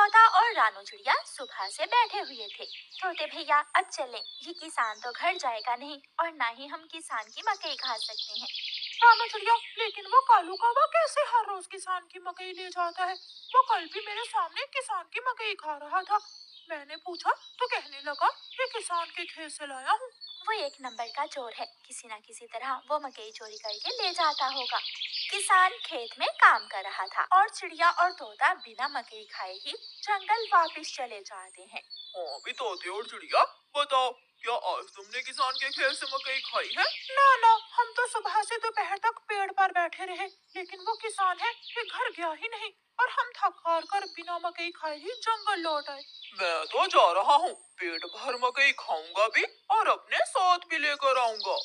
तोता और रानू चिड़िया सुबह से बैठे हुए थे। तोते भैया अब चलें, ये किसान तो घर जाएगा नहीं और ना ही हम किसान की मकई खा सकते हैं। रानू चिड़िया, लेकिन वो कालू कौवा कैसे हर रोज किसान की मकई ले जाता है? वो कल भी मेरे सामने किसान की मकई खा रहा था। मैंने पूछा तो कहने लगा ये किसान के खेत से लाया हूँ। वो एक नंबर का चोर है, किसी न किसी तरह वो मकई चोरी करके ले जाता होगा। किसान खेत में काम कर रहा था और चिड़िया और तोता बिना मकई खाए ही जंगल वापस चले जाते हैं। हाँ भी तोते और चिड़िया, बताओ क्या आज तुमने किसान के खेत से मकई खाई है? ना ना, हम तो सुबह से दोपहर तक पेड़ पर बैठे रहे, लेकिन वो किसान है कि घर गया ही नहीं और हम थक हार कर बिना मकई खाए ही जंगल लौट आए। मैं तो जा रहा हूँ, पेट भर मकई खाऊंगा भी और अपने साथ भी लेकर आऊंगा।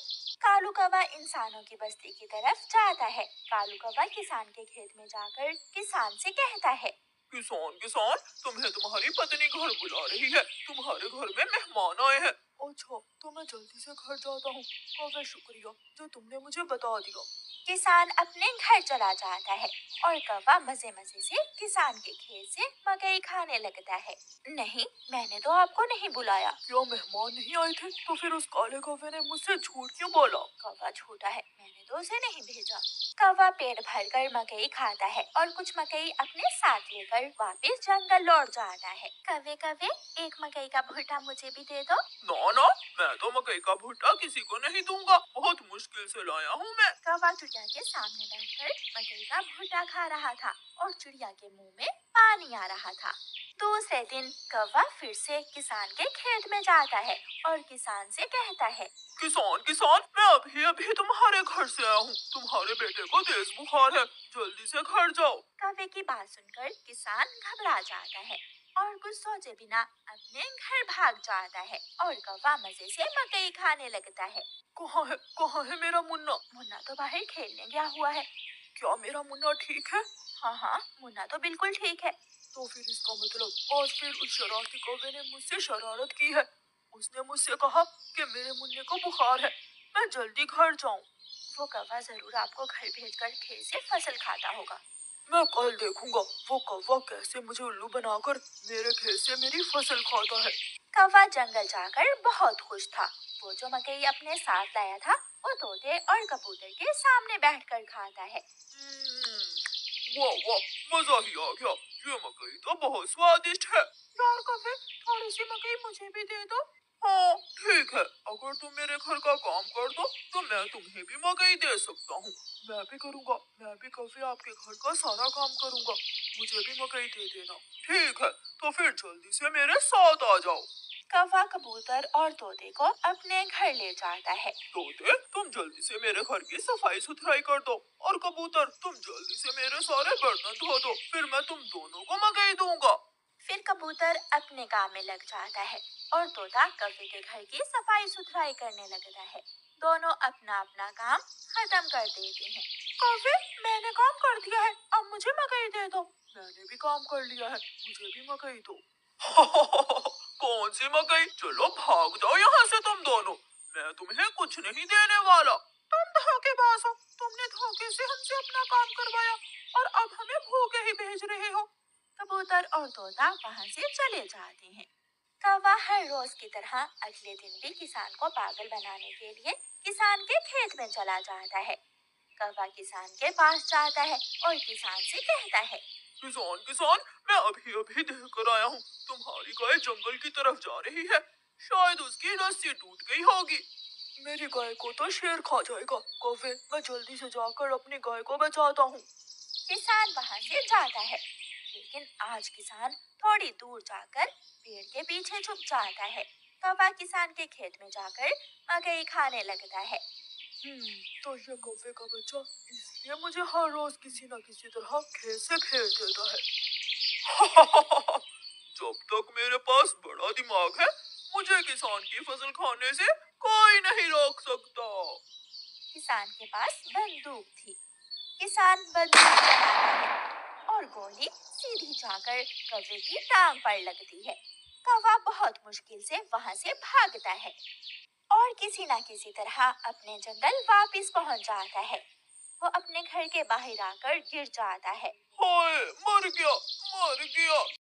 कालू कौवा इंसानों की बस्ती की तरफ जाता है। कालू कौवा किसान के खेत में जाकर किसान से कहता है, किसान किसान, तुम्हें तुम्हारी पत्नी घर बुला रही है, तुम्हारे घर में मेहमान आए हैं। अच्छा, तो मैं जल्दी से घर जाता हूँ। कौवे, शुक्रिया जो तुमने मुझे बता दिया। किसान अपने घर चला जाता है और कौवा मजे मजे से किसान के खेत से मकई खाने लगता है। नहीं, मैंने तो आपको नहीं बुलाया। क्या मेहमान नहीं आए थे? तो फिर उस काले कौवे ने मुझसे झूठ क्यों बोला? कौवा झूठा है, मैंने तो उसे नहीं भेजा। कौवा पेट भरकर मकई खाता है और कुछ मकई अपने साथ लेकर वापस जंगल लौट जाता है। कौवे कौवे, एक मकई का भुट्टा मुझे भी दे दो। ना ना, मैं तो मकई का भुट्टा किसी को नहीं दूंगा, बहुत मुश्किल से लाया हूँ मैं। कौवा चिड़िया के सामने बैठकर मकई का भुट्टा खा रहा था और चिड़िया के मुंह में पानी आ रहा था। दूसरे दिन कौवा फिर से किसान के खेत में जाता है और किसान से कहता है, किसान किसान, मैं अभी अभी तुम्हारे घर से आया हूँ, तुम्हारे बेटे को तेज बुखार है, जल्दी से घर जाओ। कौवे की बात सुनकर किसान घबरा जाता है और कुछ सोचे बिना अपने घर भाग जाता है और कौवा मजे से मकई खाने लगता है। कहाँ है मेरा मुन्ना? मुन्ना तो बाहर खेलने गया हुआ है। क्या मेरा मुन्ना ठीक है? हाँ हाँ, मुन्ना तो बिल्कुल ठीक है। तो फिर इसका मतलब आज फिर उस शरारती कौवे ने मुझसे शरारत की है। उसने मुझसे कहा कि मेरे मुन्ने को बुखार है, मैं जल्दी घर जाऊं। वो कौवा जरूर आपको घर भेजकर खेत से फसल खाता होगा। मैं कल देखूंगा वो कौवा कैसे मुझे उल्लू बनाकर मेरे खेत से मेरी फसल खाता है। कौवा जंगल जाकर बहुत खुश था। वो जो मकई अपने साथ लाया था वो तोते और कबूतर के सामने बैठकर खाता है। वाह वाह, मजा ही आ गया, ये मकई तो बहुत स्वादिष्ट है। यार कौवे, थोड़ी सी मकई मुझे भी दे दो। हाँ ठीक है, अगर तुम मेरे घर का काम कर दो तो मैं तुम्हें भी मकई दे सकता हूँ। मैं भी करूँगा, मैं भी कौवे आपके घर का सारा काम करूँगा, मुझे भी मकई दे देना। ठीक है, तो फिर जल्दी से मेरे साथ आ जाओ। कौवा कबूतर और तोते को अपने घर ले जाता है। तोते, तुम जल्दी से मेरे घर की सफाई सुथराई कर दो और कबूतर तुम जल्दी से मेरे सारे बर्तन धो दो, फिर मैं तुम दोनों को मकई दूंगा। फिर कबूतर अपने काम में लग जाता है और तोता कौवे के घर की सफाई सुथराई करने लगता है। दोनों अपना अपना काम खत्म कर देते हैं। कौवे, मैंने काम कर दिया है, अब मुझे मकई दे दो। मैंने भी काम कर लिया है, मुझे भी मकई दो। कौन सी मकई? चलो भाग जाओ यहाँ से तुम दोनों, मैं तुम्हें कुछ नहीं देने वाला। तुम धोखेबाज हो, तुमने धोखे से हमसे अपना काम करवाया और अब हमें भूखे ही भेज रहे हो। कबूतर और तोता वहाँ से चले जाते हैं। कौवा हर रोज की तरह अगले दिन भी किसान को पागल बनाने के लिए किसान के खेत में चला जाता है। कौवा किसान के पास जाता है और किसान से कहता है, किसान किसान, मैं अभी अभी देख कर आया हूँ, तुम्हारी गाय जंगल की तरफ जा रही है, शायद उसकी रस्सी टूट गई होगी। मेरी गाय को तो शेर खा जाएगा। कौवे, मैं जल्दी से जाकर अपनी गाय को बचाता हूँ। किसान वहाँ से जाता है, लेकिन आज किसान थोड़ी दूर जाकर पेड़ के पीछे छुप जाता है। कौवा किसान के खेत में जाकर मकई खाने लगता है। तो ये कौवे का बच्चा इसलिए मुझे हर रोज किसी न किसी तरह खेत से भेज देता है। जब तक मेरे पास बड़ा दिमाग है, मुझे किसान की फसल खाने से कोई नहीं रोक सकता। किसान के पास बंदूक थी। किसान बंदूक चलाता है और गोली सीधी जाकर कौवे की टांग पर लगती है। कौवा बहुत मुश्किल से वहाँ से भागता है और किसी न किसी तरह अपने जंगल वापस पहुँच जाता है। वो अपने घर के बाहर आकर गिर जाता है। हाय, मर गया, मर गया।